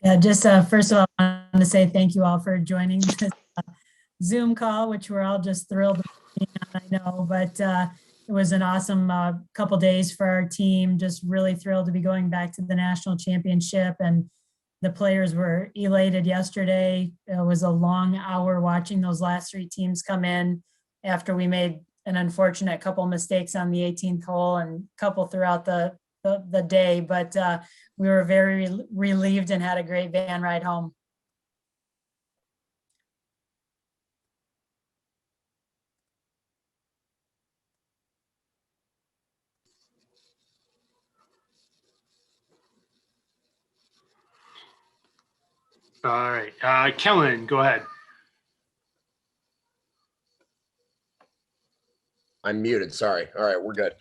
Yeah, just first of all, I want to say thank you all for joining this Zoom call, which we're all just thrilled to be on, I know, but it was an awesome couple days for our team. Just really thrilled to be going back to the national championship, and the players were elated yesterday. It was a long hour watching those last three teams come in after we made an unfortunate couple mistakes on the 18th hole and a couple throughout the day, but we were very relieved and had a great van ride home. All right. Kellen, go ahead. I'm muted. Sorry. All right, we're good.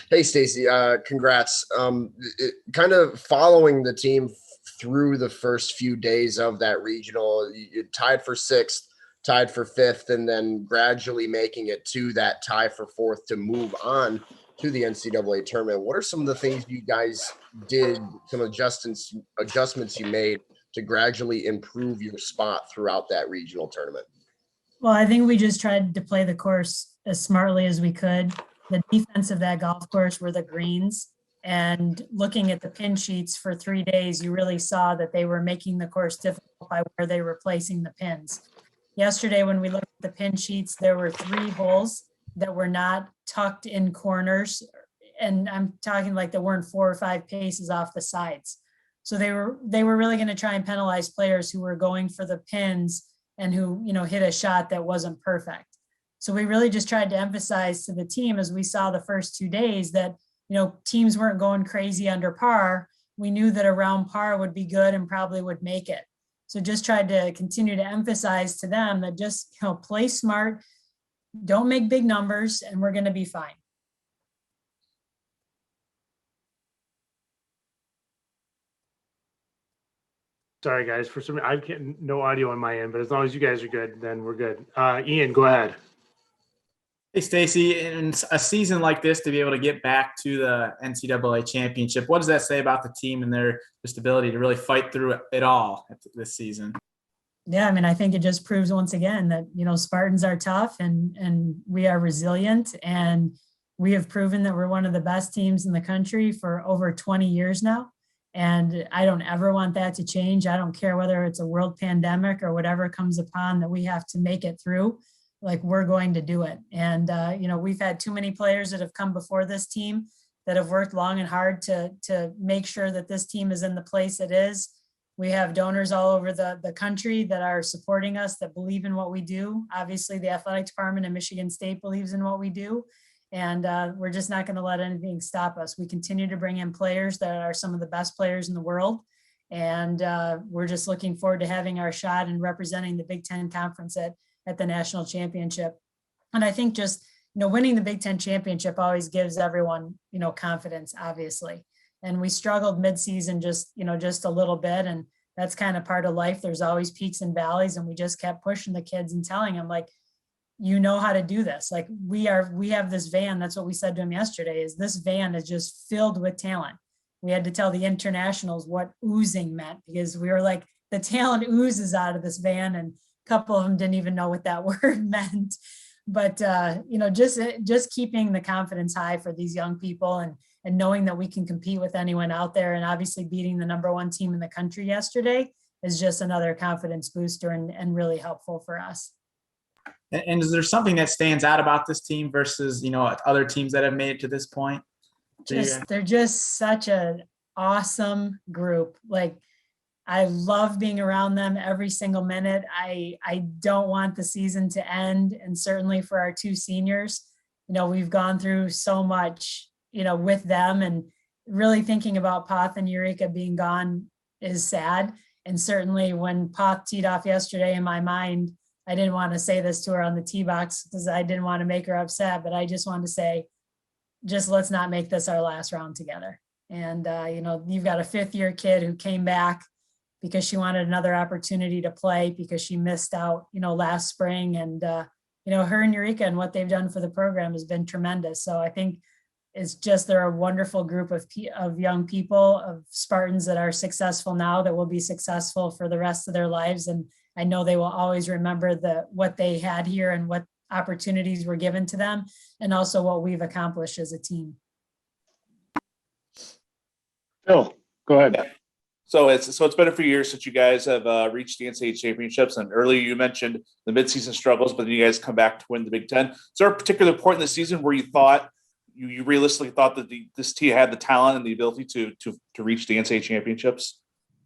Hey, Stacy, congrats. Kind of following the team through the first few days of that regional, you tied for sixth, tied for fifth, and then gradually making it to that tie for fourth to move on to the NCAA tournament. What are some of the things you guys did, some adjustments you made to gradually improve your spot throughout that regional tournament? Well, I think we just tried to play the course as smartly as we could. The defense of that golf course were the greens. And looking at the pin sheets for 3 days, you really saw that they were making the course difficult by where they were placing the pins. Yesterday, when we looked at the pin sheets, there were 3 holes that were not tucked in corners. And I'm talking like they weren't 4 or 5 paces off the sides. So they were really going to try and penalize players who were going for the pins and who, hit a shot that wasn't perfect. So we really just tried to emphasize to the team as we saw the first 2 days that, teams weren't going crazy under par. We knew that around par would be good and probably would make it. So just tried to continue to emphasize to them that just, play smart, don't make big numbers, and we're going to be fine. Sorry, guys. For some, I can't, no audio on my end, but as long as you guys are good, then we're good. Ian, go ahead. Hey, Stacy, in a season like this, to be able to get back to the NCAA championship, what does that say about the team and their just ability to really fight through it all this season? Yeah, I think it just proves once again that, Spartans are tough and we are resilient, and we have proven that we're one of the best teams in the country for over 20 years now. And I don't ever want that to change. I don't care whether it's a world pandemic or whatever comes upon that we have to make it through. Like, we're going to do it. And, we've had too many players that have come before this team that have worked long and hard to make sure that this team is in the place it is. We have donors all over the country that are supporting us, that believe in what we do. Obviously, the athletic department in Michigan State believes in what we do. And we're just not going to let anything stop us. We continue to bring in players that are some of the best players in the world. And we're just looking forward to having our shot and representing the Big Ten Conference at the national championship. And I think just, winning the Big Ten championship always gives everyone, confidence, obviously. And we struggled midseason just a little bit. And that's kind of part of life. There's always peaks and valleys. And we just kept pushing the kids and telling them, like, how to do this. Like, we have this van. That's what we said to him yesterday, is this van is just filled with talent. We had to tell the internationals what oozing meant, because we were like, the talent oozes out of this van. And a couple of them didn't even know what that word meant. But, just keeping the confidence high for these young people and knowing that we can compete with anyone out there, and obviously beating the #1 team in the country yesterday is just another confidence booster and really helpful for us. And is there something that stands out about this team versus, other teams that have made it to this point? They're just such an awesome group. Like, I love being around them every single minute. I don't want the season to end. And certainly for our 2 seniors, we've gone through so much, with them, and really thinking about Poth and Eureka being gone is sad. And certainly when Poth teed off yesterday, in my mind, I didn't want to say this to her on the tee box because I didn't want to make her upset, but I just wanted to say, just let's not make this our last round together. And, you've got a 5th-year kid who came back because she wanted another opportunity to play because she missed out, last spring. And, her and Eureka and what they've done for the program has been tremendous. So I think it's just, they're a wonderful group of young people, of Spartans that are successful now, that will be successful for the rest of their lives. And I know they will always remember what they had here and what opportunities were given to them, and also what we've accomplished as a team. Phil, go ahead. So it's been a few years since you guys have reached the NCAA championships, and earlier you mentioned the midseason struggles, but then you guys come back to win the Big Ten. Is there a particular point in the season where you thought you realistically thought that this team had the talent and the ability to reach the NCAA championships?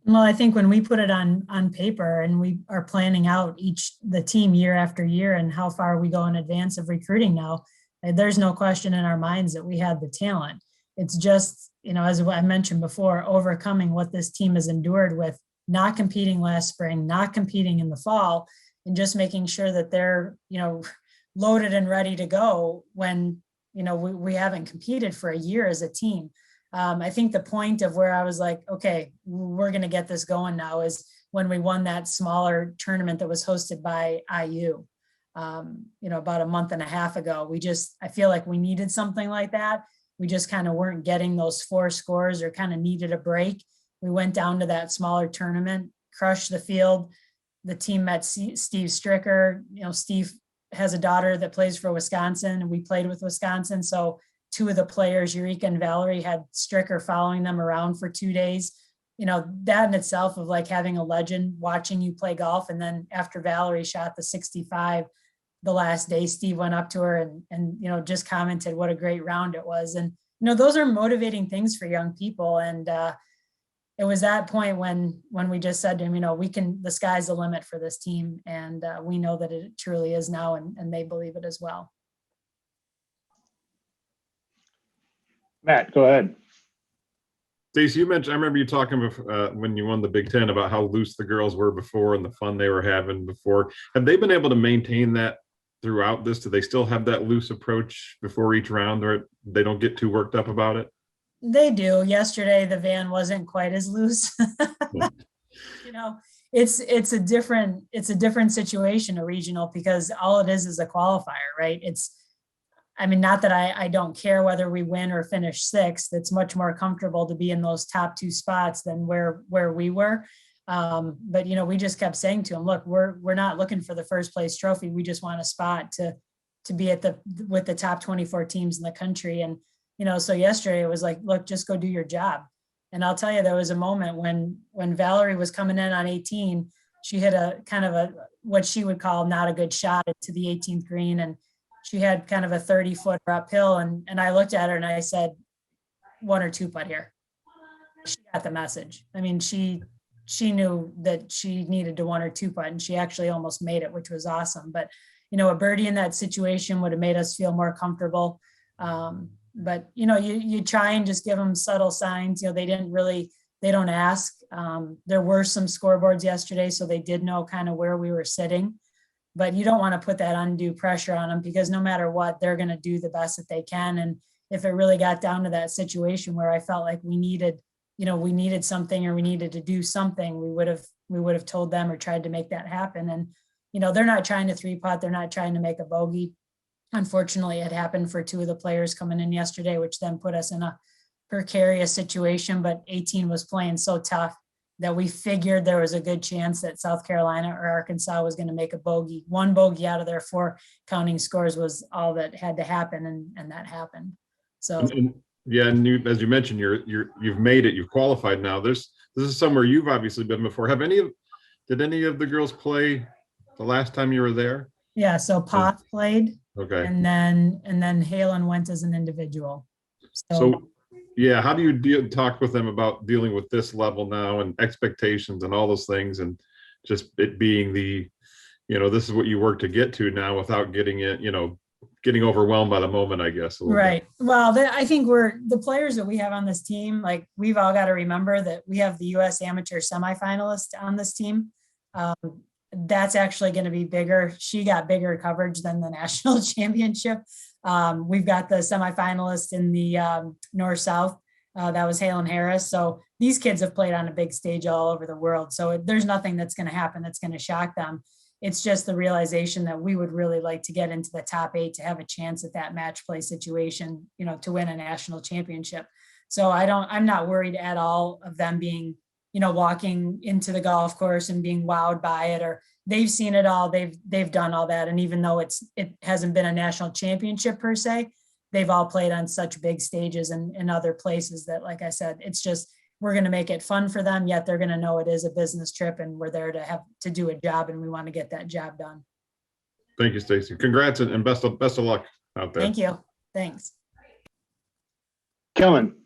Well, I think when we put it on paper and we are planning out the team year after year and how far we go in advance of recruiting now, there's no question in our minds that we had the talent. It's just, as I mentioned before, overcoming what this team has endured with not competing last spring, not competing in the fall, and just making sure that they're, loaded and ready to go when, we haven't competed for a year as a team. I think the point of where I was like, okay, we're going to get this going now is when we won that smaller tournament that was hosted by IU, about a month and a half ago. I feel like we needed something like that. We just kind of weren't getting those 4 scores or kind of needed a break. We went down to that smaller tournament, crushed the field. The team met Steve Stricker. Steve has a daughter that plays for Wisconsin, and we played with Wisconsin. So 2 of the players, Eureka and Valerie, had Stricker following them around for 2 days. That in itself of like having a legend watching you play golf. And then after Valerie shot the 65, the last day, Steve went up to her and just commented what a great round it was. And, those are motivating things for young people. And it was that point when we just said to him, the sky's the limit for this team. And we know that it truly is now, and they believe it as well. Matt, go ahead. Stacy, you mentioned, I remember you talking when you won the Big Ten about how loose the girls were before and the fun they were having before. Have they been able to maintain that throughout this? Do they still have that loose approach before each round, or they don't get too worked up about it? They do. Yesterday, the van wasn't quite as loose. It's a different situation, a regional, because all it is a qualifier, right? Not that I don't care whether we win or finish 6th. It's much more comfortable to be in those top 2 spots than where we were. But we just kept saying to him, look, we're not looking for the first place trophy. We just want a spot to be with the top 24 teams in the country. And, so yesterday it was like, look, just go do your job. And I'll tell you, there was a moment when Valerie was coming in on 18, she hit a kind of what she would call not a good shot to the 18th green. And she had kind of a 30-footer uphill. And I looked at her and I said, 1 or 2 putt here. She got the message. She knew that she needed to 1 or 2 putt, and she actually almost made it, which was awesome. But, a birdie in that situation would have made us feel more comfortable. But, you try and just give them subtle signs. They don't ask. There were some scoreboards yesterday, so they did know kind of where we were sitting. But you don't want to put that undue pressure on them, because no matter what, they're going to do the best that they can. And if it really got down to that situation where I felt like we needed something, or we needed to do something, we would have told them or tried to make that happen. And, they're not trying to 3-putt. They're not trying to make a bogey. Unfortunately, it happened for 2 of the players coming in yesterday, which then put us in a precarious situation. But 18 was playing so tough that we figured there was a good chance that South Carolina or Arkansas was going to make a bogey. 1 bogey out of their 4 counting scores was all that had to happen, and that happened. So. And as you mentioned, you've made it. You've qualified now. This is somewhere you've obviously been before. Did any of the girls play the last time you were there? Yeah. So Poth played. Okay. And then Halen went as an individual. So yeah, how do you talk with them about dealing with this level now and expectations and all those things, and just it being this is what you work to get to now without getting overwhelmed by the moment, I guess. Right. Well, I think the players that we have on this team, like, we've all got to remember that we have the U.S. amateur semifinalist on this team. That's actually going to be bigger. She got bigger coverage than the national championship. We've got the semifinalist in the North-South. That was Halen Harris. So these kids have played on a big stage all over the world. So there's nothing that's going to happen that's going to shock them. It's just the realization that we would really like to get into the top 8 to have a chance at that match play situation, to win a national championship. So I'm not worried at all of them being, walking into the golf course and being wowed by it, or they've seen it all. They've done all that. And even though it hasn't been a national championship per se, they've all played on such big stages and in other places that, like I said, it's just, we're going to make it fun for them, yet they're going to know it is a business trip and we're there to do a job, and we want to get that job done. Thank you, Stacy. Congrats and best of luck out there. Thank you. Thanks. Kellen.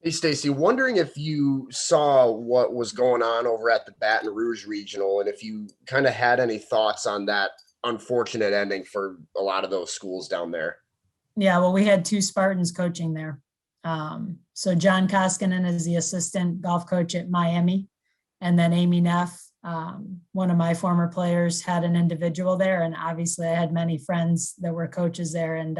Hey, Stacy, wondering if you saw what was going on over at the Baton Rouge Regional and if you kind of had any thoughts on that unfortunate ending for a lot of those schools down there. Yeah, well, we had 2 Spartans coaching there. So John Koskinen is the assistant golf coach at Miami. And then Amy Neff, one of my former players, had an individual there. And obviously I had many friends that were coaches there, and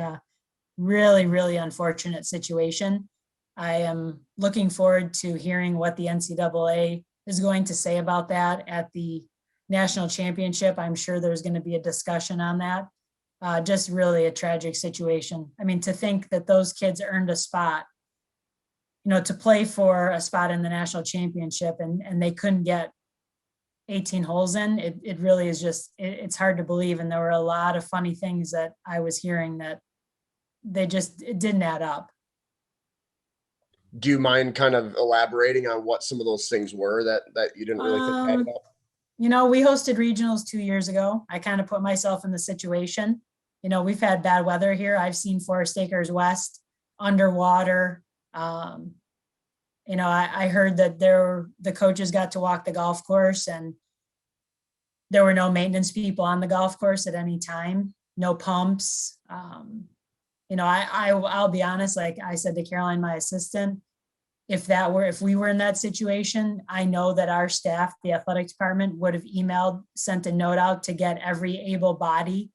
really, really unfortunate situation. I am looking forward to hearing what the NCAA is going to say about that at the national championship. I'm sure there's going to be a discussion on that. Just really a tragic situation. I mean, to think that those kids earned a spot, to play for a spot in the national championship, and they couldn't get 18 holes in, it really is just, it's hard to believe. And there were a lot of funny things that I was hearing that it didn't add up. Do you mind kind of elaborating on what some of those things were that you didn't really think added up? We hosted regionals 2 years ago. I kind of put myself in the situation. We've had bad weather here. I've seen Forest Acres West underwater. I heard that the coaches got to walk the golf course, and there were no maintenance people on the golf course at any time, no pumps. I'll be honest, like I said to Caroline, my assistant, if we were in that situation, I know that our staff, the athletic department, would have sent a note out to get every able body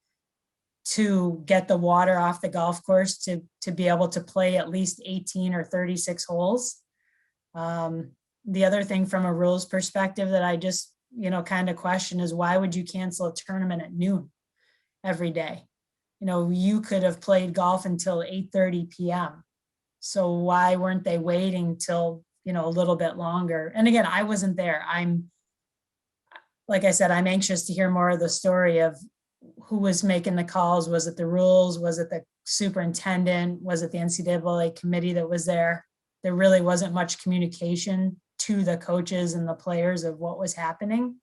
to get the water off the golf course to be able to play at least 18 or 36 holes. The other thing from a rules perspective that I just, kind of question is, why would you cancel a tournament at noon every day? You could have played golf until 8:30 p.m. So why weren't they waiting till, a little bit longer? And again, I wasn't there. Like I said, I'm anxious to hear more of the story of who was making the calls. Was it the rules? Was it the superintendent? Was it the NCAA committee that was there? There really wasn't much communication to the coaches and the players of what was happening.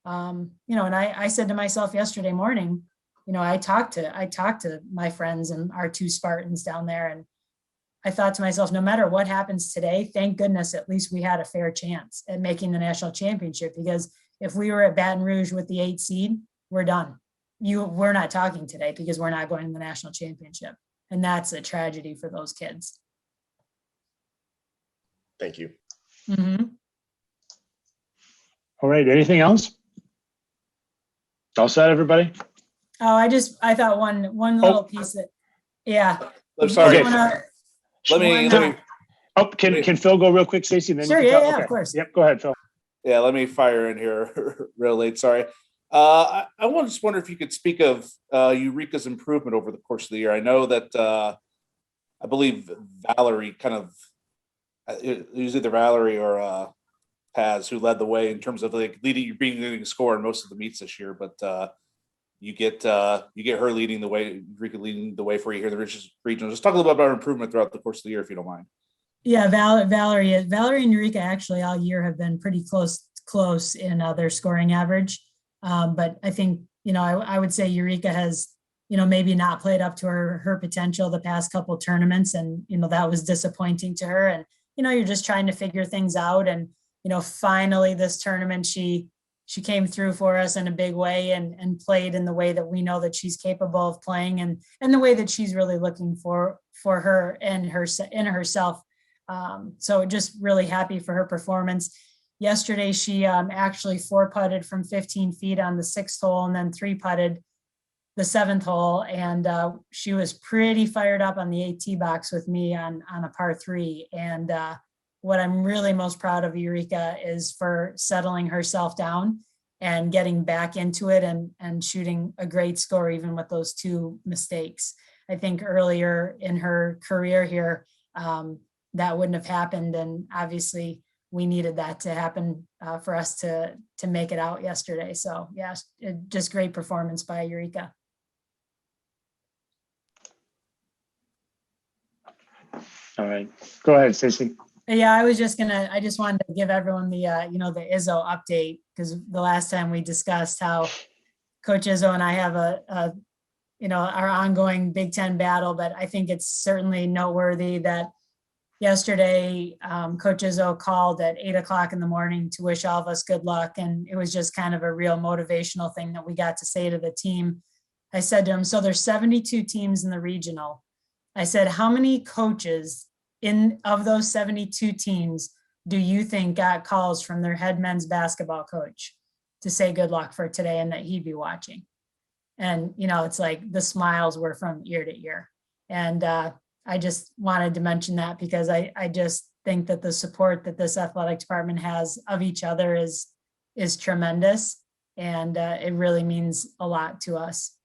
And I said to myself yesterday morning, I talked to my friends and our 2 Spartans down there, and I thought to myself, no matter what happens today, thank goodness at least we had a fair chance at making the national championship, because if we were at Baton Rouge with the 8 seed, we're done. We're not talking today because we're not going to the national championship. And that's a tragedy for those kids. Thank you. Mm-hmm. All right. Anything else? All set, everybody? Oh, I thought one little piece that, yeah. I'm sorry. Okay. Let me. Oh, can Phil go real quick, Stacy? Then Sure, yeah, of course. Yep, go ahead, Phil. Yeah, let me fire in here real late. Sorry. I just wonder if you could speak of Eureka's improvement over the course of the year. I know that I believe Valerie it was either Valerie or Paz who led the way in terms of like leading score in most of the meets this year, but you get her leading the way, Eureka leading the way for you here in the regional. Just talk a little bit about her improvement throughout the course of the year, if you don't mind. Yeah, Valerie and Eureka actually all year have been pretty close in their scoring average. But I think, I would say Eureka has, maybe not played up to her potential the past couple of tournaments. And, that was disappointing to her. And, you're just trying to figure things out. And, finally this tournament, she came through for us in a big way and played in the way that we know that she's capable of playing, and the way that she's really looking for her and herself. So just really happy for her performance. Yesterday, she actually 4-putted from 15 feet on the 6th hole and then 3-putted the 7th hole. And she was pretty fired up on the 8 tee box with me on a par 3. And what I'm really most proud of Eureka is for settling herself down and getting back into it and shooting a great score, even with those 2 mistakes. I think earlier in her career here, that wouldn't have happened. And obviously we needed that to happen for us to make it out yesterday. So yeah, just great performance by Eureka. All right, go ahead, Stacy. Yeah, I just wanted to give everyone the, the Izzo update, because the last time we discussed how Coach Izzo and I have our ongoing Big Ten battle, but I think it's certainly noteworthy that yesterday, Coach Izzo called at 8:00 in the morning to wish all of us good luck. And it was just kind of a real motivational thing that we got to say to the team. I said to him, so there's 72 teams in the regional. I said, how many coaches of those 72 teams do you think got calls from their head men's basketball coach to say good luck for today and that he'd be watching? And, it's like the smiles were from ear to ear. And I just wanted to mention that because I just think that the support that this athletic department has of each other is tremendous. And it really means a lot to us.